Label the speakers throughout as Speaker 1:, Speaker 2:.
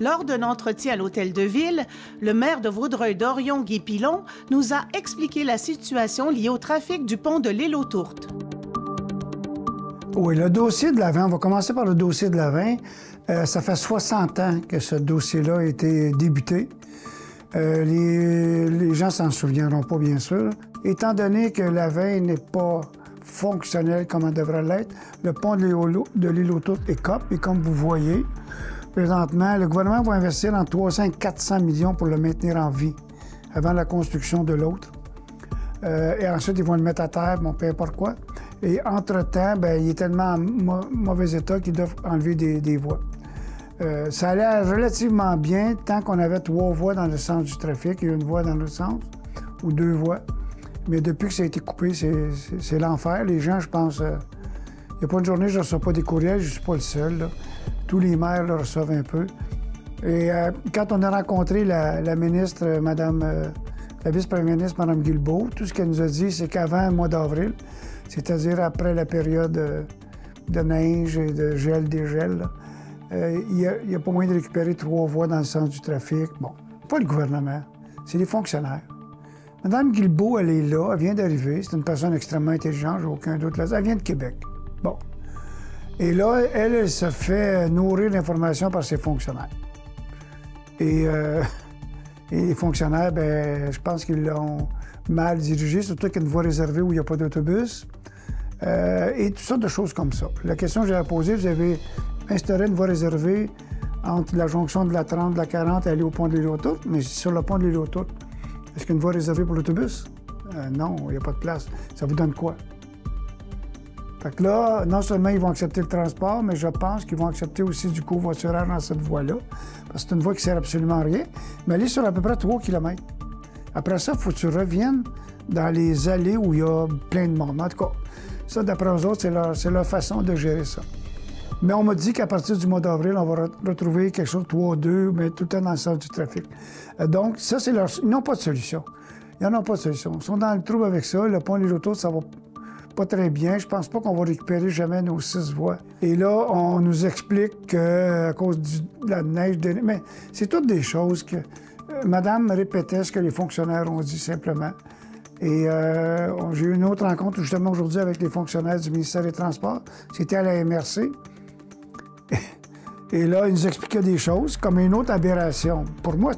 Speaker 1: Lors d'un entretien à l'Hôtel de Ville, le maire de Vaudreuil-Dorion, Guy Pilon, nous a expliqué la situation liée au trafic du pont de l'Île aux Tourtes.
Speaker 2: Oui, le dossier de Lavin, on va commencer par le dossier de Lavin. Ça fait 60 ans que ce dossier-là a été débuté. Les gens s'en souviendront pas, bien sûr. Étant donné que Lavin n'est pas fonctionnel comme elle devrait l'être, le pont de l'Île aux Tourtes est cop. Et comme vous voyez, présentement, le gouvernement va investir entre 300 et 400 millions pour le maintenir en vie avant la construction de l'autre. Et ensuite, ils vont le mettre à terre, bon, peu importe quoi. Et entre-temps, il est tellement en mauvais état qu'ils doivent enlever des voies. Ça allait relativement bien tant qu'on avait 3 voies dans le sens du trafic et 1 voie dans l'autre sens, ou 2 voies. Mais depuis que ça a été coupé, c'est l'enfer. Les gens, je pense, il n'y a pas une journée où je ne reçois pas des courriels, je ne suis pas le seul, là. Tous les maires le reçoivent un peu. Et quand on a rencontré la ministre, la vice-première ministre, Mme Guilbeault, tout ce qu'elle nous a dit, c'est qu'avant le mois d'avril, c'est-à-dire après la période de neige et de gel-dégel, il n'y a pas moyen de récupérer 3 voies dans le sens du trafic. Bon, pas le gouvernement, c'est les fonctionnaires. Mme Guilbeault, elle est là, elle vient d'arriver, c'est une personne extrêmement intelligente, j'ai aucun doute là-dessus. Elle vient de Québec. Bon. Et là, elle se fait nourrir l'information par ses fonctionnaires. Et les fonctionnaires, je pense qu'ils l'ont mal dirigé, surtout qu'il y a une voie réservée où il n'y a pas d'autobus. Et toutes sortes de choses comme ça. La question que j'ai posée, vous avez instauré une voie réservée entre la jonction de la 30, de la 40 et aller au pont de l'Île aux Tourtes, mais sur le pont de l'Île aux Tourtes, est-ce qu'il y a une voie réservée pour l'autobus? Non, il n'y a pas de place. Ça vous donne quoi? Fait que là, non seulement ils vont accepter le transport, mais je pense qu'ils vont accepter aussi du covoiturage dans cette voie-là, parce que c'est une voie qui ne sert absolument à rien, mais elle est sur à peu près 3 km. Après ça, il faut que tu reviennes dans les allées où il y a plein de monde. En tout cas, ça, d'après eux autres, c'est leur façon de gérer ça. Mais on m'a dit qu'à partir du mois d'avril, on va retrouver quelque chose de 3-2, mais tout le temps dans le sens du trafic. Donc, ça, c'est leur... Ils n'ont pas de solution. Ils n'en ont pas de solution. Ils sont dans le trouble avec ça. Le pont de l'Île aux Tourtes, ça va pas très bien. Je pense pas qu'on va récupérer jamais nos 6 voies. Et là, on nous explique qu'à cause de la neige... Mais c'est toutes des choses que... Madame répétait ce que les fonctionnaires ont dit simplement. Et j'ai eu une autre rencontre justement aujourd'hui avec les fonctionnaires du ministère des Transports. C'était à la MRC. Et là, ils nous expliquaient des choses, comme une autre aberration. Pour moi,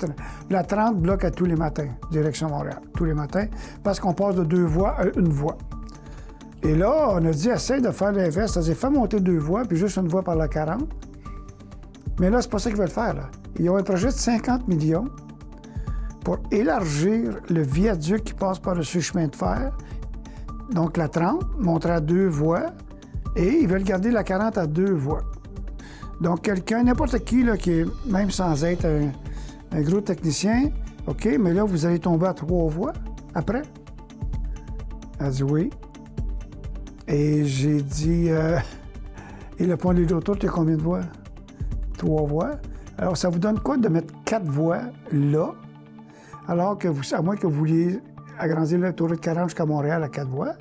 Speaker 2: la 30 bloque à tous les matins, direction Montréal, tous les matins, parce qu'on passe de 2 voies à 1 voie. Et là, on a dit, essaye de faire l'inverse, c'est-à-dire faire monter 2 voies, puis juste 1 voie par la 40. Mais là, c'est pas ça qu'ils veulent faire, là. Ils ont un projet de 50 millions pour élargir le viaduc qui passe par-dessus le chemin de fer, donc la 30, monter à 2 voies, et ils veulent garder la 40 à 2 voies. Donc, quelqu'un, n'importe qui, là, qui est, même sans être un gros technicien, OK, mais là, vous allez tomber à 3 voies après? Elle a dit oui. Et j'ai dit, et le pont de l'Île aux Tourtes, il y a combien de voies? 3 voies. Alors, ça vous donne quoi de mettre 4 voies là, alors que vous, à moins que vous vouliez agrandir l'autoroute 40 jusqu'à Montréal à 4 voies,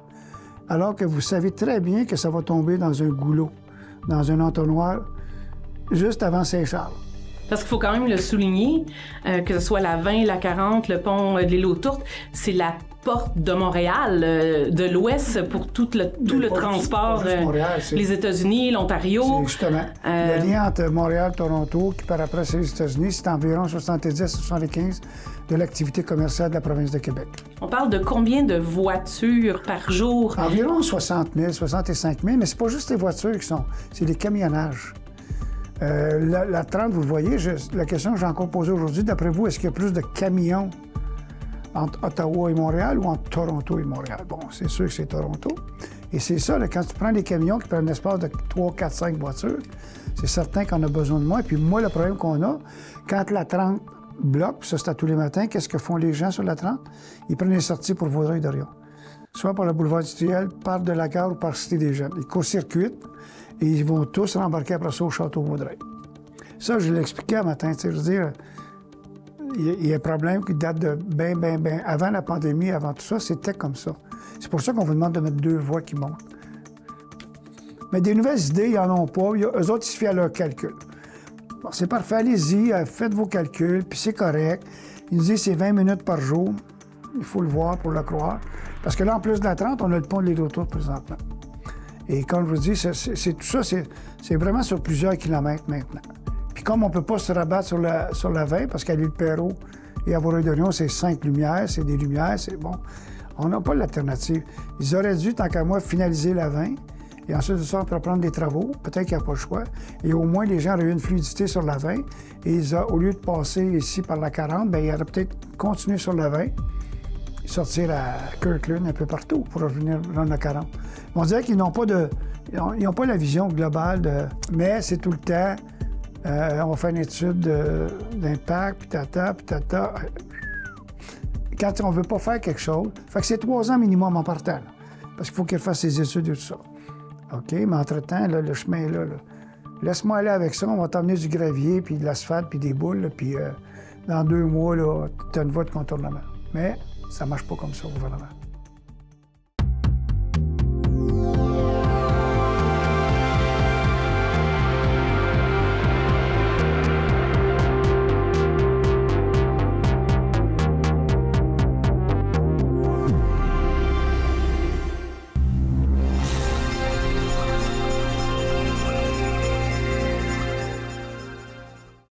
Speaker 2: alors que vous savez très bien que ça va tomber dans un goulot, dans un entonnoir, juste avant Saint-Charles.
Speaker 3: Parce qu'il faut quand même le souligner, que ce soit la 20, la 40, le pont de l'Île aux Tourtes, c'est la porte de Montréal, de l'Ouest, pour tout le transport,
Speaker 2: Montréal,
Speaker 3: les États-Unis, l'Ontario.
Speaker 2: Justement. Le lien entre Montréal et Toronto, qui par après c'est les États-Unis, c'est environ 70-75 de l'activité commerciale de la province de Québec.
Speaker 3: On parle de combien de voitures par jour?
Speaker 2: Environ 60 000, 65 000, mais c'est pas juste les voitures qui sont, c'est les camionnages. La 30, vous voyez, la question que j'ai encore posée aujourd'hui, d'après vous, est-ce qu'il y a plus de camions entre Ottawa et Montréal ou entre Toronto et Montréal? Bon, c'est sûr que c'est Toronto. Et c'est ça, là, quand tu prends des camions qui prennent un espace de 3, 4, 5 voitures, c'est certain qu'on a besoin de moins. Et puis moi, le problème qu'on a, quand la 30 bloque, ça c'est à tous les matins, qu'est-ce que font les gens sur la 30? Ils prennent les sorties pour Vaudreuil-Dorion. Soit par le boulevard industriel, par de la gare ou par Cité des Jeunes. Ils court-circuitent et ils vont tous rembarquer après ça au Château Vaudreuil. Ça, je l'ai expliqué un matin. Je veux dire, il y a un problème qui date de bien. Avant la pandémie, avant tout ça, c'était comme ça. C'est pour ça qu'on vous demande de mettre 2 voies qui montent. Mais des nouvelles idées, ils n'en ont pas. Eux autres, ils se fient à leurs calculs. Bon, c'est parfait, allez-y, faites vos calculs, puis c'est correct. Il nous dit c'est 20 minutes par jour. Il faut le voir pour le croire. Parce que là, en plus de la 30, on a le pont de l'île aux Tourtes présentement. Et comme je vous dis, tout ça, c'est vraiment sur plusieurs kilomètres maintenant. Puis comme on ne peut pas se rabattre sur la 20, parce qu'à l'île Perrot et à Vaudreuil-Dorion, c'est 5 lumières, c'est des lumières, c'est bon. On n'a pas l'alternative. Ils auraient dû, tant qu'à moi, finaliser la 20, et ensuite de ça, on peut prendre des travaux. Peut-être qu'il n'y a pas le choix. Et au moins, les gens auraient eu une fluidité sur la 20. Et au lieu de passer ici par la 40, bien, ils auraient peut-être continué sur la 20, sortir à Kirkland un peu partout pour revenir rendre la 40. On dirait qu'ils n'ont pas ils n'ont pas la vision globale mais c'est tout le temps, on va faire une étude d'impact, puis tata. Quand on ne veut pas faire quelque chose, fait que c'est 3 ans minimum en partant, là, parce qu'il faut qu'elle fasse ses études et tout ça. OK, mais entre-temps, là, le chemin est là. Laisse-moi aller avec ça, on va t'emmener du gravier, puis de l'asphalte, puis des boules, là, puis dans 2 mois, tu as une voie de contournement. Mais ça ne marche pas comme ça au gouvernement.